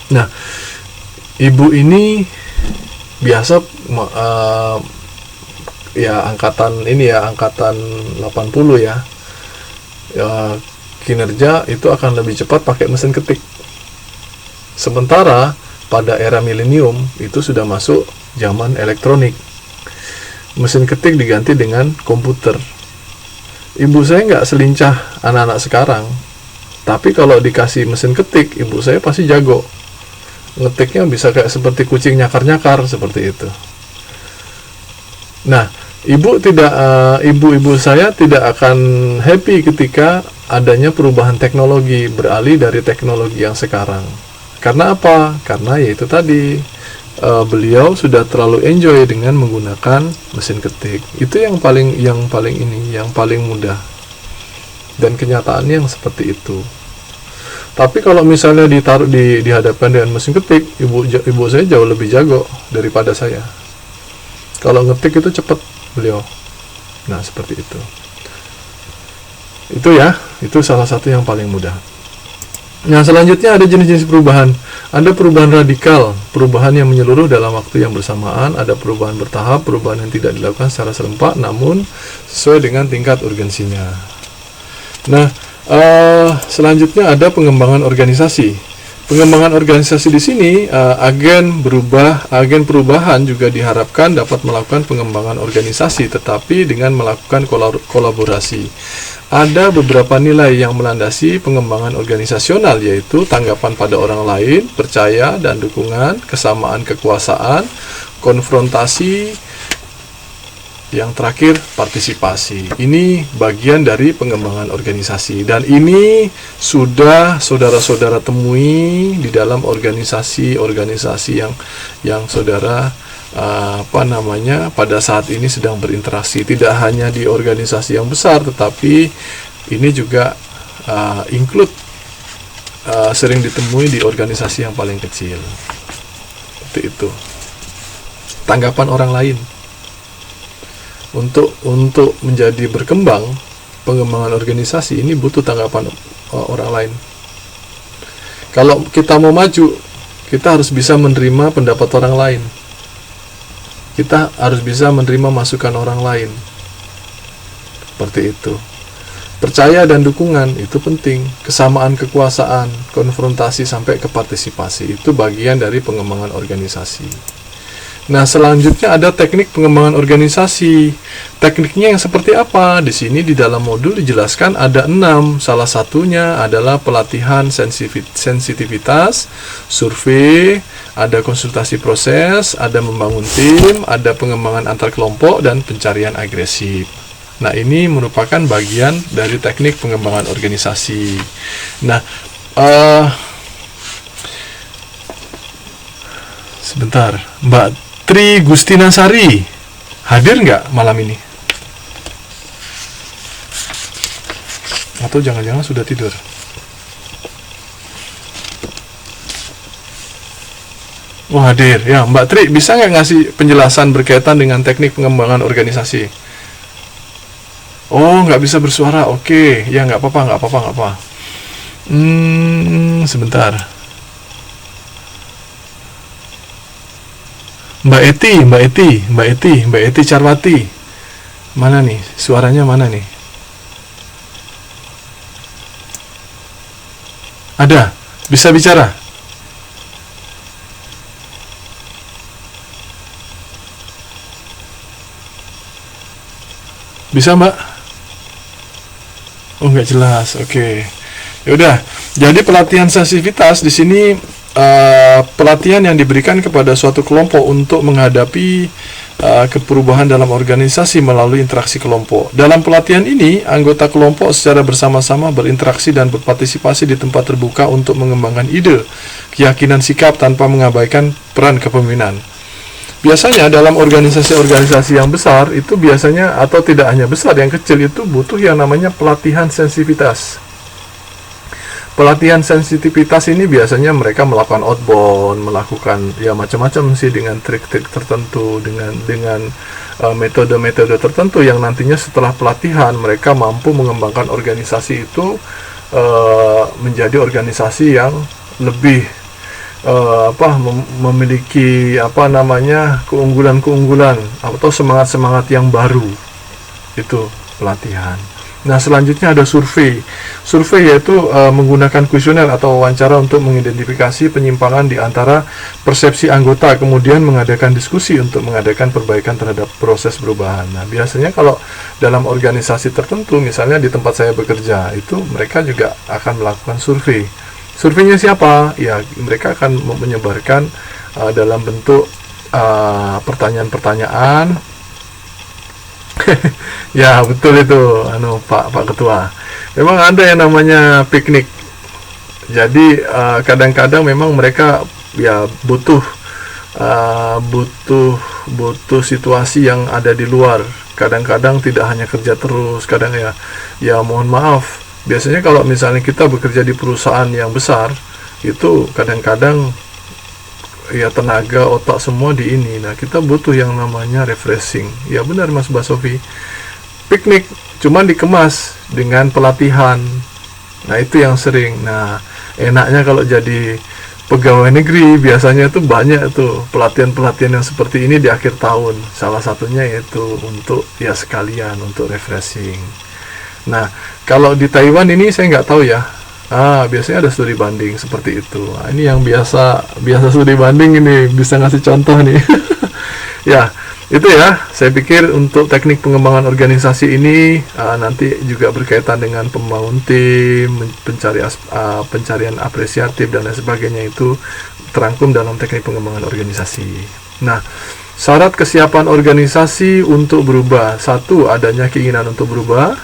Nah, ibu ini biasa ya angkatan 80 ya. Kinerja itu akan lebih cepat pakai mesin ketik. Sementara pada era milenium itu sudah masuk zaman elektronik. Mesin ketik diganti dengan komputer. Ibu saya nggak selincah anak-anak sekarang, tapi kalau dikasih mesin ketik, ibu saya pasti jago. Ngetiknya bisa kayak seperti kucing nyakar-nyakar seperti itu. Nah, ibu-ibu saya tidak akan happy ketika adanya perubahan teknologi, beralih dari teknologi yang sekarang. Karena apa? Karena yaitu tadi, beliau sudah terlalu enjoy dengan menggunakan mesin ketik. Itu yang paling mudah. Dan kenyataannya yang seperti itu. Tapi kalau misalnya dihadapkan dengan mesin ketik, ibu saya jauh lebih jago daripada saya. Kalau ngetik itu cepat beliau. Nah, seperti itu. Itu salah satu yang paling mudah. Nah, selanjutnya ada jenis-jenis perubahan. Ada perubahan radikal, perubahan yang menyeluruh dalam waktu yang bersamaan. Ada perubahan bertahap, perubahan yang tidak dilakukan secara serempak, namun sesuai dengan tingkat urgensinya. Nah, selanjutnya ada pengembangan organisasi. Pengembangan organisasi di sini, agen perubahan juga diharapkan dapat melakukan pengembangan organisasi, tetapi dengan melakukan kolaborasi. Ada beberapa nilai yang melandasi pengembangan organisasional, yaitu tanggapan pada orang lain, percaya dan dukungan, kesamaan kekuasaan, konfrontasi, yang terakhir partisipasi. Ini bagian dari pengembangan organisasi, dan ini sudah saudara-saudara temui di dalam organisasi yang saudara pada saat ini sedang berinteraksi. Tidak hanya di organisasi yang besar, tetapi ini juga sering ditemui di organisasi yang paling kecil. Seperti itu. Tanggapan orang lain. Untuk menjadi berkembang, pengembangan organisasi ini butuh tanggapan orang lain. Kalau kita mau maju, kita harus bisa menerima pendapat orang lain. Kita harus bisa menerima masukan orang lain. Seperti itu. Percaya dan dukungan itu penting. Kesamaan kekuasaan, konfrontasi sampai ke partisipasi, itu bagian dari pengembangan organisasi. Nah, selanjutnya ada teknik pengembangan organisasi. Tekniknya yang seperti apa? Di sini di dalam modul dijelaskan ada 6. Salah satunya adalah pelatihan sensitivitas, survei, ada konsultasi proses, ada membangun tim, ada pengembangan antar kelompok, dan pencarian agresif. Nah, ini merupakan bagian dari teknik pengembangan organisasi. Nah, sebentar, Mbak Tri Gustina Sari hadir nggak malam ini? Atau jangan-jangan sudah tidur? Oh, hadir. Ya, Mbak Tri, bisa nggak ngasih penjelasan berkaitan dengan teknik pengembangan organisasi? Oh, nggak bisa bersuara. Oke, ya nggak apa-apa. Sebentar. Mbak Eti Carwati, mana nih? Suaranya mana nih? Ada? Bisa bicara? Bisa, Mbak? Oh, nggak jelas. Oke. Yaudah. Jadi pelatihan sensitivitas di sini pelatihan yang diberikan kepada suatu kelompok untuk menghadapi perubahan dalam organisasi melalui interaksi kelompok. Dalam pelatihan ini, anggota kelompok secara bersama-sama berinteraksi dan berpartisipasi di tempat terbuka untuk mengembangkan ide, keyakinan sikap tanpa mengabaikan peran kepemimpinan. Biasanya dalam organisasi-organisasi yang besar itu biasanya, atau tidak hanya besar, yang kecil itu butuh yang namanya pelatihan sensitivitas. Pelatihan sensitivitas ini biasanya mereka melakukan outbound, melakukan ya macam-macam sih, dengan trik-trik tertentu, dengan metode-metode tertentu yang nantinya setelah pelatihan mereka mampu mengembangkan organisasi itu menjadi organisasi yang lebih memiliki keunggulan-keunggulan atau semangat-semangat yang baru. Itu pelatihan. Nah, selanjutnya ada survei. Survei yaitu menggunakan kuesioner atau wawancara untuk mengidentifikasi penyimpangan di antara persepsi anggota, kemudian mengadakan diskusi untuk mengadakan perbaikan terhadap proses perubahan. Nah, biasanya kalau dalam organisasi tertentu, misalnya di tempat saya bekerja, itu mereka juga akan melakukan survei. Surveinya siapa? Ya, mereka akan menyebarkan dalam bentuk pertanyaan-pertanyaan. Ya, betul itu, Pak Ketua. Memang ada yang namanya piknik. Jadi kadang-kadang memang mereka ya butuh situasi yang ada di luar. Kadang-kadang tidak hanya kerja terus, kadang ya mohon maaf. Biasanya kalau misalnya kita bekerja di perusahaan yang besar, itu kadang-kadang ya tenaga otak semua di ini. Nah, kita butuh yang namanya refreshing. Ya benar Mas Basofi, piknik cuman dikemas dengan pelatihan. Nah, itu yang sering. Nah, enaknya kalau jadi pegawai negeri biasanya itu banyak tuh pelatihan-pelatihan yang seperti ini di akhir tahun. Salah satunya yaitu untuk ya sekalian untuk refreshing. Nah, kalau di Taiwan ini saya nggak tahu ya. Biasanya ada studi banding seperti itu. Nah, ini yang biasa studi banding ini bisa ngasih contoh nih. Ya, itu ya. Saya pikir untuk teknik pengembangan organisasi ini nanti juga berkaitan dengan pembangun tim, pencarian apresiatif dan lain sebagainya, itu terangkum dalam teknik pengembangan organisasi. Nah, syarat kesiapan organisasi untuk berubah. 1, adanya keinginan untuk berubah.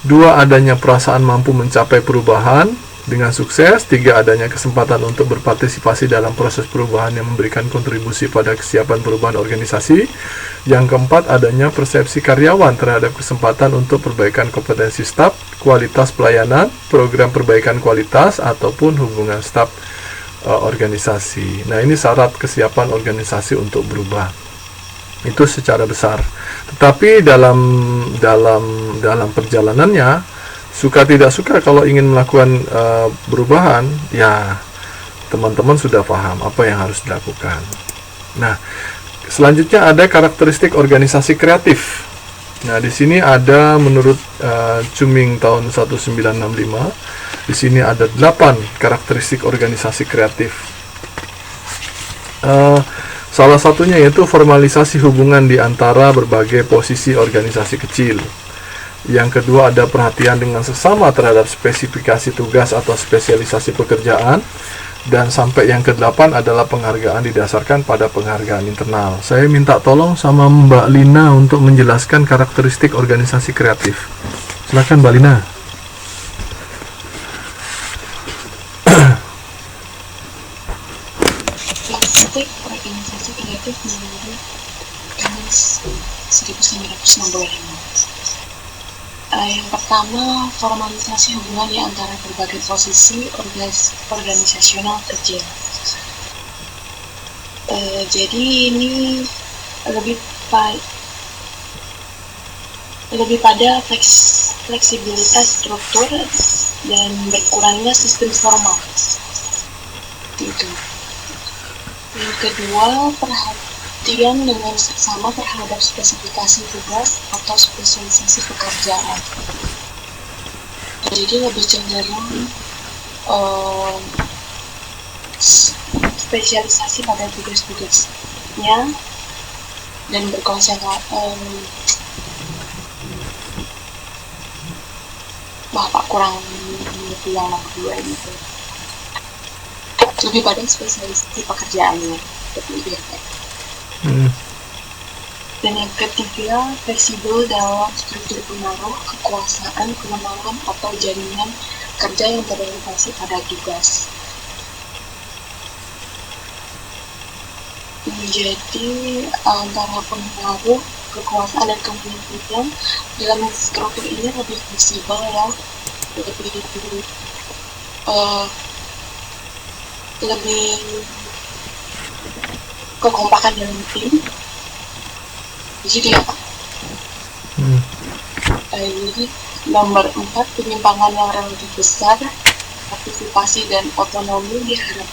2, adanya perasaan mampu mencapai perubahan dengan sukses. 3, adanya kesempatan untuk berpartisipasi dalam proses perubahan yang memberikan kontribusi pada kesiapan perubahan organisasi. Yang keempat, adanya persepsi karyawan terhadap kesempatan untuk perbaikan kompetensi staf, kualitas pelayanan, program perbaikan kualitas, ataupun hubungan staf organisasi. Nah, ini syarat kesiapan organisasi untuk berubah. Itu secara besar. Tetapi dalam perjalanannya, suka tidak suka, kalau ingin melakukan perubahan, ya teman-teman sudah paham apa yang harus dilakukan. Nah, selanjutnya ada karakteristik organisasi kreatif. Nah, di sini ada menurut Cuming tahun 1965, di sini ada 8 karakteristik organisasi kreatif. Salah satunya yaitu formalisasi hubungan di antara berbagai posisi organisasi kecil. Yang kedua, ada perhatian dengan sesama terhadap spesifikasi tugas atau spesialisasi pekerjaan. Dan sampai yang ke-8 adalah penghargaan didasarkan pada penghargaan internal. Saya minta tolong sama Mbak Lina untuk menjelaskan karakteristik organisasi kreatif. Silakan Mbak Lina. Karakteristik organisasi kreatif menurut Kamus 1965. Yang pertama, formalisasi hubungan di antara berbagai posisi organisasional kecil. Jadi ini lebih pada fleksibilitas struktur dan berkurangnya sistem formal. Gitu. Yang kedua, perhatian dengan seksama terhadap spesifikasi tugas atau spesialisasi pekerjaan. Jadi lebih cenderung spesialisasi pada tugas-tugasnya dan Bapak kurang mengerti yang nomor 2 itu. Lebih pada spesialisasi pekerjaannya, seperti itu ya. Dan yang ketiga, fleksibel dalam struktur pengaruh, kekuasaan, kewenangan atau jaringan kerja yang berorientasi pada tugas. Jadi antara pengaruh, kekuasaan dan kepemimpinan dalam struktur ini lebih fleksibel ya, lebih kekompakan dalam tim. Jadi ya Pak. Jadi nomor 4, penyimpangan yang relatif besar, partisipasi dan otonomi diharapkan